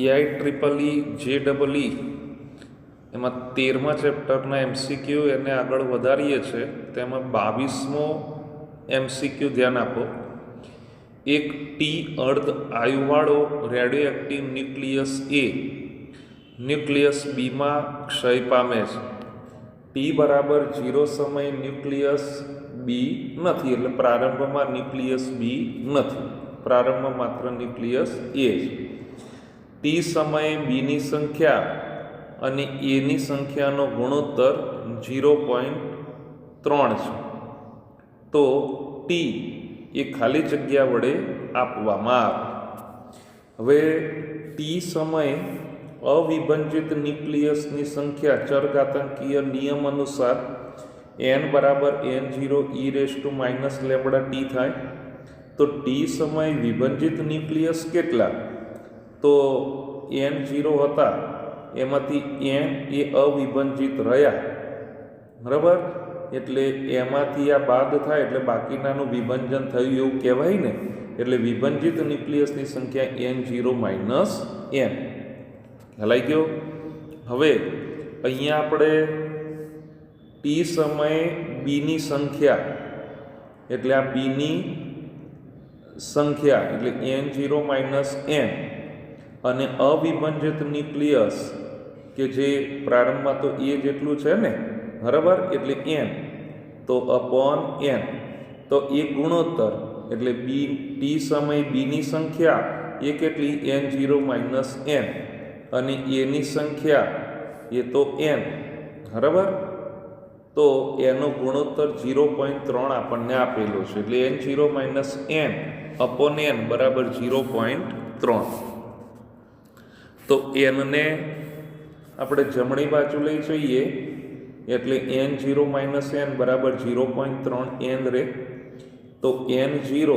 EIEEE JEE એમાં 13મા ચેપ્ટરના MCQ એને આગળ વધારીએ છીએ. તેમાં 22મો MCQ ધ્યાન આપો. એક ટી અર્ધ આયુવાળો રેડિયોએક્ટિવ ન્યુક્લિયસ એ ન્યુક્લિયસ બીમાં ક્ષય પામે છે. ટી બરાબર 0 સમયે ન્યુક્લિયસ બી નથી, એટલે પ્રારંભમાં ન્યુક્લિયસ બી નથી, પ્રારંભમાં માત્ર ન્યુક્લિયસ એ છે. ટી સમયે બીની સંખ્યા અને એની સંખ્યાનો ગુણોત્તર 0.3 છે. તો ટી એ ખાલી જગ્યા વડે આપવામાં આવે. હવે ટી સમયે અવિભંજિત ન્યુક્લિયસની સંખ્યા ચરઘાતાંકીય નિયમ અનુસાર n બરાબર n0 e−λt થાય. તો ટી સમયે વિભંજિત ન્યુક્લિયસ કેટલા? તો n0 હતા, એમાંથી n એ અવિભંજિત રહ્યા, બરાબર? એટલે એમાંથી આ બાદ થાય એટલે બાકીનાનું વિભંજન થયું એવું કહેવાય ને. એટલે વિભંજિત ન્યુક્લિયસની સંખ્યા n0 - n. ખ્યાલ આવી ગયો? હવે અહીંયા આપણે ટી સમયે બીની સંખ્યા, એટલે આ બીની સંખ્યા એટલે n0 - n, અને અવિભંજિત ન્યુક્લિયસ કે જે પ્રારંભમાં તો એ જેટલું છે ને, બરાબર? એટલે n, તો અપોન n, તો એ ગુણોત્તર એટલે બી ટી સમય બીની સંખ્યા એ કેટલી? n0 - n, અને એની સંખ્યા એ તો n, બરાબર? તો એનો ગુણોત્તર 0.3 આપણને આપેલો છે. એટલે n0 - n અપોન n બરાબર 0.3. તો n ને આપણે જમણી બાજુ લઈ જઈએ એટલે n0 - n બરાબર 0.3 n રહે. તો n0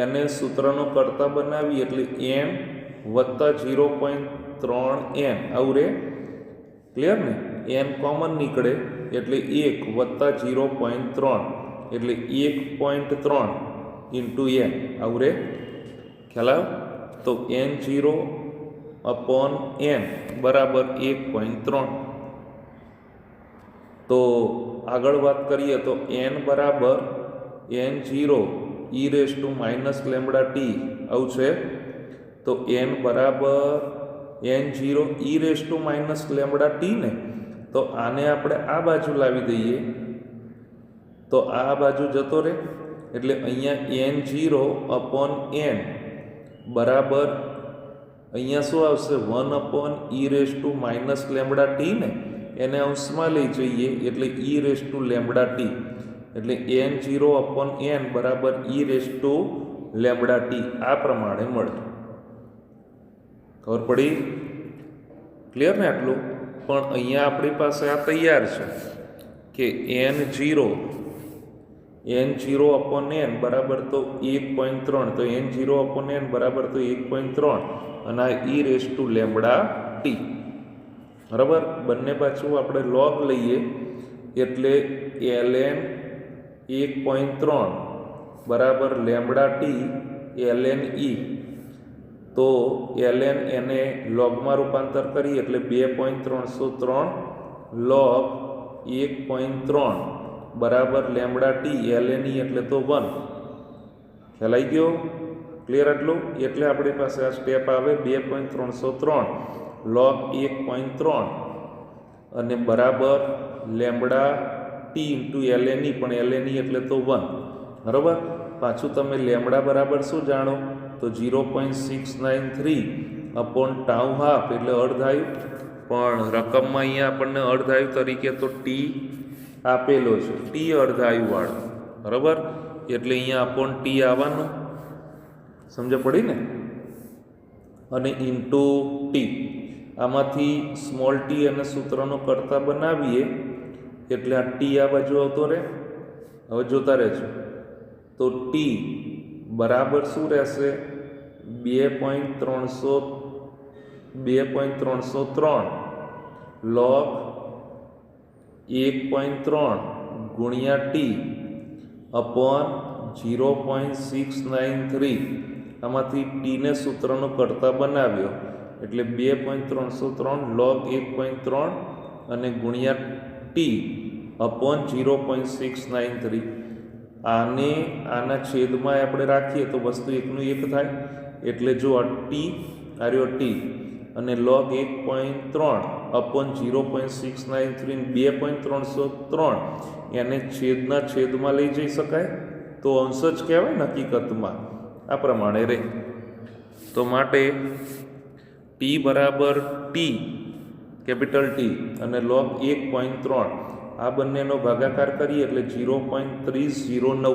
એને સૂત્રનો કરતા બનાવી એટલે n વત્તા 0.3 n આવું રહે. ક્લિયર ને? n કોમન નીકળે એટલે 1 વત્તા 0.3 એટલે 1.3 ઇન્ટુ n આવું રહે. ખ્યાલ આવ્યો? તો n0 અપોન n બરાબર 1.3. તો આગળ વાત કરીએ તો n બરાબર n0 e−λt આવું છે. તો n બરાબર n0 e−λt ને, તો આને આપણે આ બાજુ લાવી દઈએ તો આ બાજુ જતો રહે. એટલે અહીંયા n0 અપોન n બરાબર અહીંયા શું આવશે? 1 અપોન e−λt ને, એને અંશમાં લઈ જઈએ એટલે e−λt, એટલે n0 અપોન n બરાબર e−λt આ પ્રમાણે મળે. ખબર પડી? ક્લિયર ને આટલું? પણ અહીંયા આપણી પાસે આ તૈયાર છે કે n0 અપોન n બરાબર તો 1.3, તો n0 અપોન n બરાબર તો 1.3, અને આ e−λt, બરાબર? બંને બાજુ આપણે log લઈએ એટલે ln 1.3 બરાબર λt ln e. તો ln એને લોગમાં રૂપાંતર કરીએ એટલે 2.303 log 1.3 બરાબર λt ln e એટલે તો 1. ખ્યાલ આવી ગયો? ક્લિયર આટલું? એટલે આપણી પાસે આ સ્ટેપ આવે 2.303 log 1.3 અને બરાબર λt ઇન્ટુ ln e, પણ ln e એટલે તો 1, બરાબર? પાછું તમે લેમડા બરાબર શું જાણો? તો 0.693 અપોન ટાઉ હાફ એટલે અર્ધાયુ, પણ રકમમાં અહીંયા આપણને અર્ધાયુ તરીકે તો ટી આપેલો છે, ટી અર્ધાયુવાળો, બરાબર? એટલે અહીંયા અપોન ટી આવવાનું. સમજ પડી ને? અને ઇન્ટુ ટી, આમાંથી સ્મોલ ટી અને સૂત્રનો કરતા બનાવીએ એટલે આ ટી આ બાજુ આવતો રહે. હવે જોતા રહેજો. તો ટી બરાબર શું રહેશે? 2.303 log 1.3 ગુણ્યા ટી અપોન 0.693. આમાંથી ટીને સૂત્રનો કરતા બનાવ્યો એટલે 2.303 log 1.3 અને ગુણ્યા ટી અપોન 0.693. આને આના છેદમાં આપણે રાખીએ તો વસ્તુ એકનું એક થાય. એટલે જો આ ટી આર્યો ટી અને log 1.3 અપોન 0.693 2.303 એને છેદના છેદમાં લઈ જઈ શકાય તો અંશ જ કહેવાય હકીકતમાં. આ પ્રમાણે રહે. તો માટે ટી બરાબર ટી કેપિટલ ટી અને log 1.3 આ બંનેનો ભાગાકાર કરીએ એટલે 0.309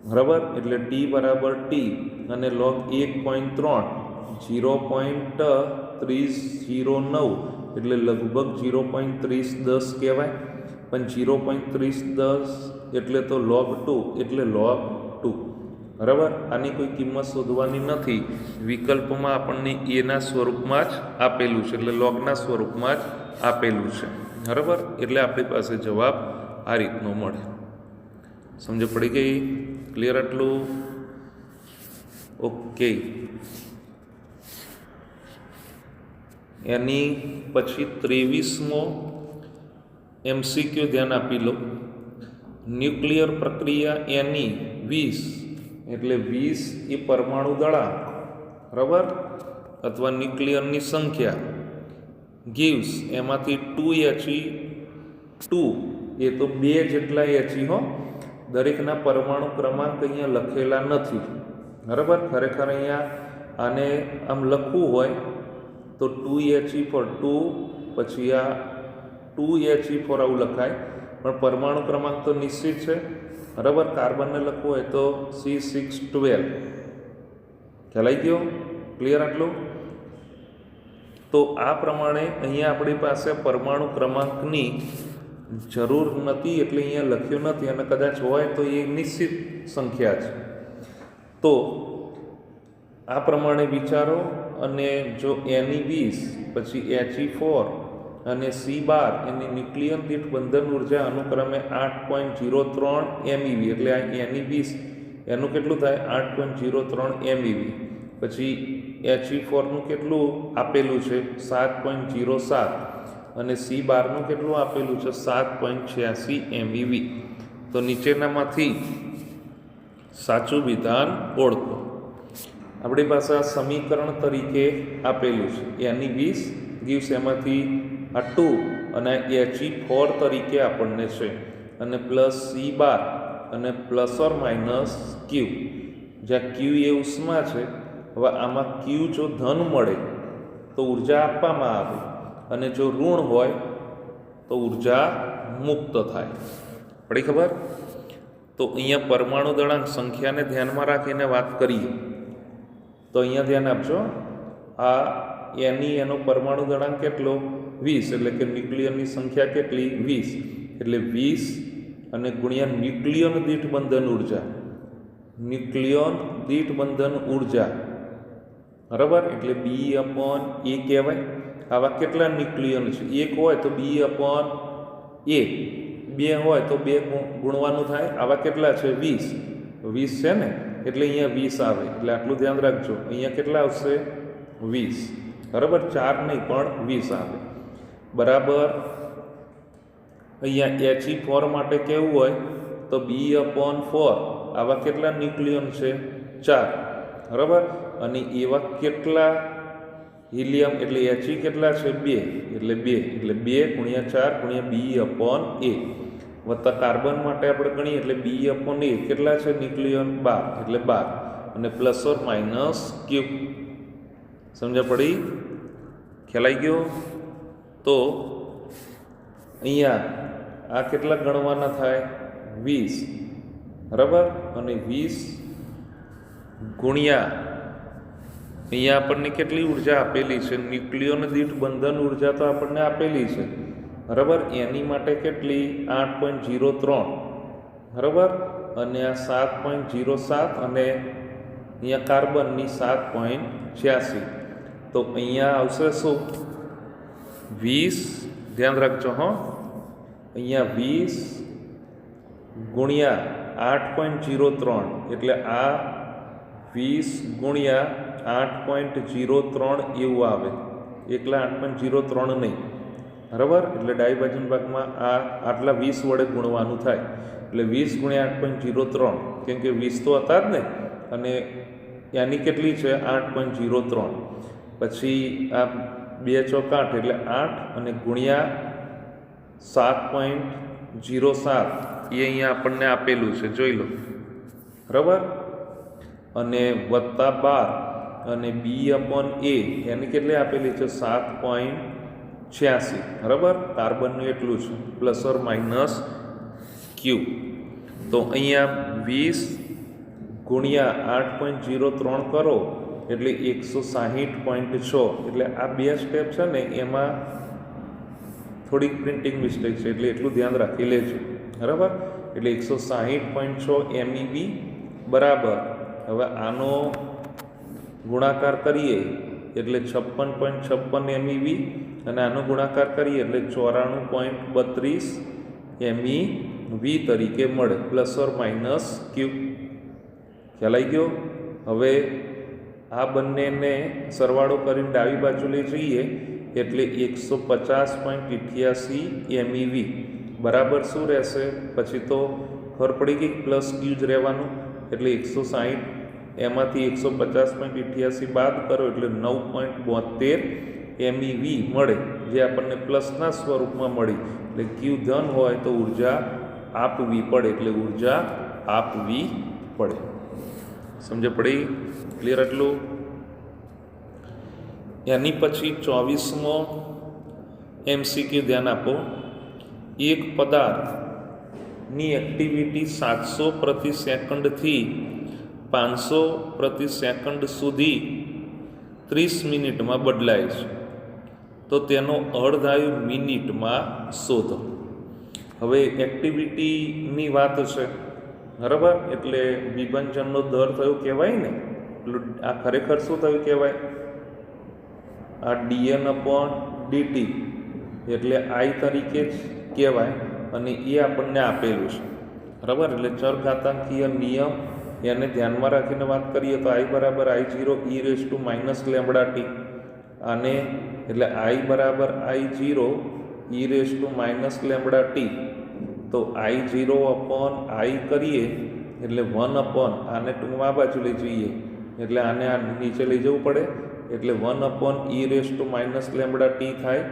બરાબર. એટલે ટી બરાબર ટી અને log 1.3 0.309 એટલે લગભગ 0.3010 કહેવાય. પણ 0.3010 એટલે તો log 2 એટલે log 2 બરાબર. આની કોઈ કિંમત શોધવાની નથી. વિકલ્પમાં આપણને એના સ્વરૂપમાં જ આપેલું છે એટલે લોગના સ્વરૂપમાં જ આપેલું છે બરાબર. એટલે આપણી પાસે જવાબ આ રીતનો મળે. સમજ પડી ગઈ? ક્લિયર આટલું? ઓકે. એની પછી 23મો MCQ ધ્યાન આપી લો. ન્યુક્લિયર પ્રક્રિયા એની 20 એટલે 20 એ પરમાણુ દળાંક બરાબર અથવા ન્યુક્લિયરની સંખ્યા gives એમાંથી 2He2 એ તો 2 જેટલા He હો. દરેકના પરમાણુ ક્રમાંક અહીંયા લખેલા નથી બરાબર. ખરેખર અહીંયા આને આમ લખવું હોય તો 2He2 પછી આ 2He4 આવું લખાય. પણ પરમાણુ ક્રમાંક તો નિશ્ચિત છે બરાબર. કાર્બનને લખવું હોય તો C612. ખ્યાલ આવી ગયો? ક્લિયર આટલું? તો આ પ્રમાણે અહીંયા આપણી પાસે પરમાણુ ક્રમાંકની જરૂર નથી એટલે અહીંયા લખ્યું નથી અને કદાચ હોય તો એ નિશ્ચિત સંખ્યા છે. તો આ પ્રમાણે વિચારો. અને જો એની 20 પછી He4 અને C12 એની ન્યુક્લિયન દીઠ બંધન ઉર્જા અનુક્રમે 8.03 MeV એટલે આ એની 20 એનું કેટલું થાય 8.03 MeV. પછી He4નું કેટલું આપેલું છે 7.07 અને C12નું કેટલું આપેલું છે 7.86 MeV. તો નીચેનામાંથી સાચું વિધાન ઓળખો. આપણી પાસે આ સમીકરણ તરીકે આપેલું છે. એની 20 gives એમાંથી આ 2 અને He4 તરીકે આપણને છે અને પ્લસ C12 અને પ્લસ ઓર માઇનસ Q. જ્યાં Q એ ઉષ્મા છે. હવે આમાં Q જો ધન મળે તો ઉર્જા આપવામાં આવે અને જો ઋણ હોય તો ઉર્જા મુક્ત થાય. પડી ખબર? તો અહીંયા પરમાણુ દળાંક સંખ્યાને ધ્યાનમાં રાખીને વાત કરીએ તો અહીંયા ધ્યાન આપજો. આ એનો પરમાણુ દળાંક કેટલો 20 એટલે કે ન્યુક્લિયનની સંખ્યા કેટલી 20 એટલે 20 અને ગુણ્યા ન્યુક્લિયન દીઠ બંધન ઉર્જા. ન્યુક્લિયન દીઠ બંધન ઉર્જા બરાબર એટલે B/A કહેવાય. આવા કેટલા ન્યુક્લિયન છે? એક હોય તો B/A, બે હોય તો 2 ગુણવાનું થાય. આવા કેટલા છે 20 છે ને એટલે અહીંયા 20 આવે. એટલે આટલું ધ્યાન રાખજો. અહીંયા કેટલા આવશે 20 બરાબર. 4 નહીં પણ 20 આવે બરાબર. અહીંયા He4 માટે કેવું હોય તો B/4 આવા કેટલા ન્યુક્લિયન છે 4 બરાબર. અને એવા કેટલા હિલિયમ એટલે He કેટલા છે 2 એટલે 2 એટલે 2 ગુણ્યા 4 ગુણ્યા B/A વત્તા કાર્બન માટે આપણે ગણીએ એટલે B/A કેટલા છે ન્યુક્લિયન 12 એટલે 12 અને પ્લસ ઓર માઇનસ Q. સમજ્યા પડી? ખ્યાલ આવી ગયો? તો અહીંયા આ કેટલા ગણવાના થાય 20 બરાબર. અને 20 ગુણ્યા અહીંયા આપણને કેટલી ઉર્જા આપેલી છે ન્યુક્લિયન દીઠ બંધન ઉર્જા તો આપણને આપેલી છે બરાબર. એની માટે કેટલી 8.03 બરાબર. અને આ 7.07 અને અહીંયા કાર્બનની 7.86. તો અહીંયા આવશે શું 20 ધ્યાન રાખજો હો. અહીંયા 20 ગુણ્યા 8.03 એટલે આ 20 ગુણ્યા 8.03 એવું આવે, એકલા 8.03 નહીં, બરાબર. એટલે ડાબી બાજુના ભાગમાં આટલા 20 વડે ગુણવાનું થાય, એટલે 20 ગુણ્યા 8.03, કેમ કે 20 તો હતા જ ને, અને એની કેટલી છે 8.03. પછી આ 2 ચોક 8 એટલે 8 અને ગુણ્યા 7.07 એ અહીંયા આપણને આપેલું છે, જોઈ લો, બરાબર. અને વત્તા 12 અને B/A એની કેટલી આપેલી છે 7.86, બરાબર. કાર્બનનું એટલું છે, પ્લસ ઓર માઇનસ ક્યુ. તો અહીંયા 20 ગુણ્યા 8.03 કરો એટલે 160.6. એટલે આ બે સ્ટેપ છે ને એમાં થોડીક પ્રિન્ટિંગ મિસ્ટેક છે, એટલે એટલું ધ્યાન રાખી લેજો, બરાબર. એટલે 160.6 MEV બરાબર. હવે આનો ગુણાકાર કરીએ એટલે 56.56 MEV, અને આનો ગુણાકાર કરીએ એટલે 94.32 MEV તરીકે મળે, પ્લસ ઓર માઇનસ ક્યુ. ખ્યાલ આવી ગયો. હવે આ બંનેને સરવાળો કરીને ડાબી બાજુ લઈ જઈએ એટલે 150.88 MEV બરાબર શું રહેશે? પછી તો ખબર પડી ગઈ, પ્લસ ક્યુ જ રહેવાનું. એટલે 160 એમાંથી 150.88 બાદ કરો એટલે 9.72 MEV મળે, જે આપણને પ્લસના સ્વરૂપમાં મળી. એટલે ક્યુ ધન હોય તો ઉર્જા આપવી પડે, એટલે ઉર્જા આપવી પડે. સમજ પડી? ક્લિયર? એટલું. એની પછી 24મો MCQ ધ્યાન આપો. એક પદાર્થની એક્ટિવિટી 700 પ્રતિ સેકન્ડથી 500 પ્રતિ સેકન્ડ સુધી 30 મિનિટમાં બદલાય છે, તો તેનો અર્ધાયુ મિનિટમાં શોધો. હવે એક્ટિવિટીની વાત છે, બરાબર. એટલે વિભંજનનો દર થયો કહેવાય ને, એટલે આ ખરેખર શું થયું કહેવાય? આ dN/dt એટલે I તરીકે જ કહેવાય, અને એ આપણને આપેલું છે, બરાબર. એટલે ચરઘાતાંકીય નિયમ એને ધ્યાનમાં રાખીને વાત કરીએ તો I બરાબર I0 e−λt. આને એટલે I બરાબર I0 e−λt. તો I0/I કરીએ એટલે 1/ આને ટૂંકમાં આ બાજુ લઈ જઈએ એટલે આને આ નીચે લઈ જવું પડે, એટલે 1/e−λt થાય.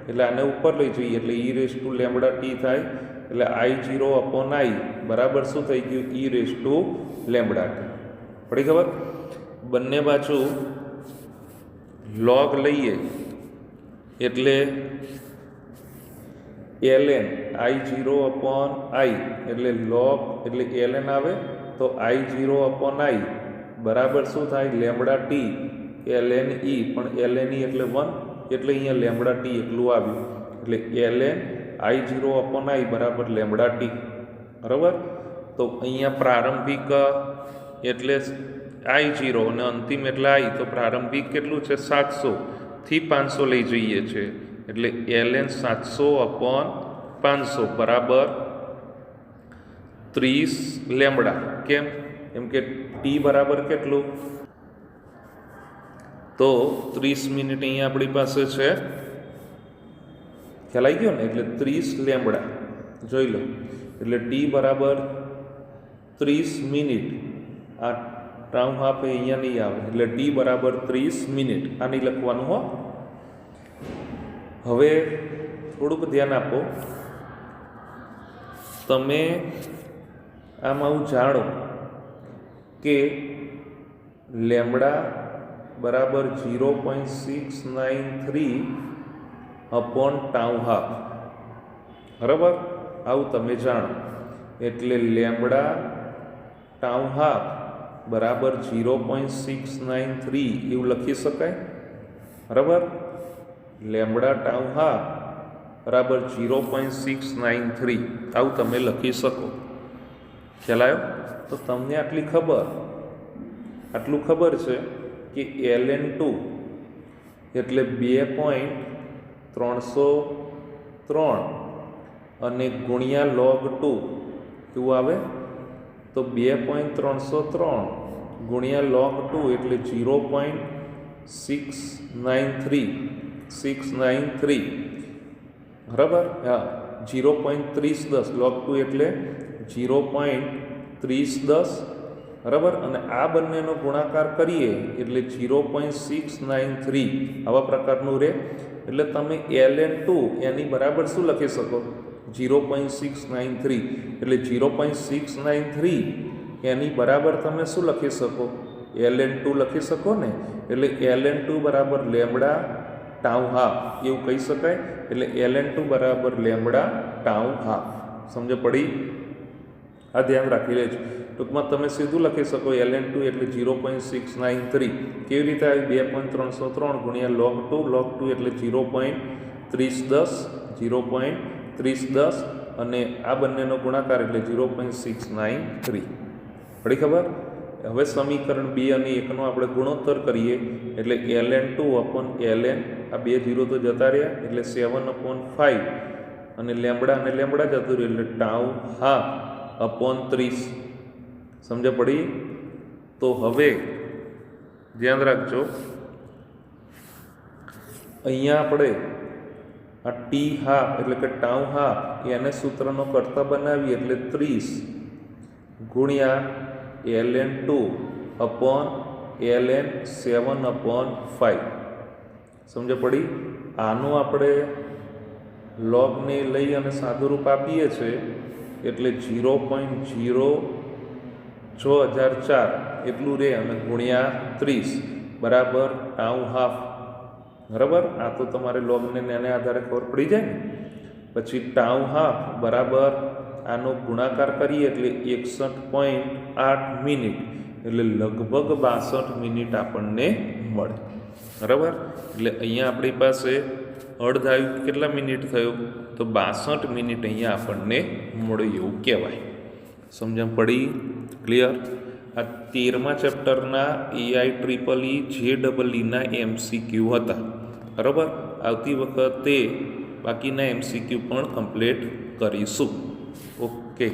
એટલે આને ઉપર લઈ જઈએ એટલે e−λt થાય. એટલે I0/I બરાબર શું થઈ ગયું? e−λt. પડી ખબર? બંને બાજુ લોગ લઈએ એટલે ln I0/I એટલે લોગ એટલે ln આવે, તો I0/I બરાબર શું થાય? λt ln e, પણ ln e એટલે 1, એટલે અહીંયા λt એકલું આવ્યું, એટલે ln I0/I બરાબર λt, બરાબર. તો અહીંયા પ્રારંભિક એટલે I0 અને અંતિમ એટલે I, તો પ્રારંભિક કેટલું છે? 700 થી 500 લઈ જઈએ છે, એટલે ln 700/500 બરાબર 30 કેમ? એમ કે t બરાબર કેટલું? તો 30 મિનિટ અહીંયા આપણી પાસે છે, ખ્યાલ આવી ગયો ને? એટલે 30 જોઈ લો. એટલે t બરાબર 30 મિનિટ. આ ટાઉન હાફ અહીંયા નહીં આવે, એટલે t બરાબર 30 મિનિટ. આ નહીં લખવાનું હો. હવે થોડુંક ધ્યાન આપો. તમે આમાં જાણો કે લેમ્બડા બરાબર 0.693/τ², બરાબર. આવું તમે જાણો. એટલે લેમ્બડા τ² બરાબર 0.693 એવું લખી શકાય, બરાબર. લેમ્બડા τ² બરાબર 0.693 આવું તમે લખી શકો. ખ્યાલ આવ્યો? તો તમને આટલું ખબર છે કે ln2 એટલે 2.303 અને ગુણ્યા log2 કેવું આવે? તો 2.303 ગુણ્યા log 2 એટલે 0.693 બરાબર. હા, 0.3010 log 2 એટલે 0.3010 બરાબર. અને આ બંનેનો ગુણાકાર કરીએ એટલે 0.693 આવા પ્રકારનું રહે. એટલે તમે ln2 એની બરાબર શું લખી શકો? 0.693. એટલે 0.693 એની બરાબર તમે શું લખી શકો? ln2 લખી શકો ને. એટલે ln2 બરાબર લેમ્બડા ટાઉ હાફ એવું કહી શકાય. એટલે ln2 બરાબર લેમ્બડા ટાઉ હાફ. સમજ પડી? આ ધ્યાન રાખી લેજો. ટૂંકમાં તમે સીધું લખી શકો ln2 એટલે 0.693. કેવી રીતે આવી? 2.303 ગુણ્યા log 2 એટલે 0.3010 અને આ બંનેનો ગુણાકાર એટલે 0.693. પડી ખબર? હવે સમીકરણ 2 અને 1 નો આપણે ગુણોત્તર કરીએ એટલે ln2 અપોન ln, આ 2 0 તો જતા રહ્યા એટલે 7/5 અને લેમ્બડા જતું રહ્યું એટલે ટાઉ હાફ અપોન 30. સમજ પડી? તો હવે ધ્યાન રાખજો, અહીંયા આપણે આ ટી હાફ એટલે કે ટાઉ હાફ એને સૂત્રનો કરતા બનાવીએ એટલે 30 ગુણ્યા ln2 અપોન ln 7/5. સમજ પડી? આનું આપણે લોગને લઈ અને સાદું રૂપ આપીએ છીએ એટલે 0.06004 એટલું રહે અને ગુણ્યા 30 બરાબર ટાઉ હાફ. બરાબર. આ તો તમારે લોગને એને આધારે ખબર પડી જાય ને. પછી ટાઉ હાફ બરાબર આનો ગુણાકાર કરીએ એટલે 61.8 મિનિટ એટલે લગભગ 62 મિનિટ આપણને મળે. બરાબર. એટલે અહીંયા આપણી પાસે અડધ આવ્યું, કેટલા મિનિટ થયો? તો 62 મિનિટ અહીંયા આપણને મળ્યું એવું કહેવાય. સમજણ પડી? ક્લિયર? આ 13મા ચેપ્ટરના AIEEE JEE MCQ હતા. બરાબર. આવતી વખતે બાકીના MCQ પણ કમ્પ્લીટ કરીશું. ઓકે.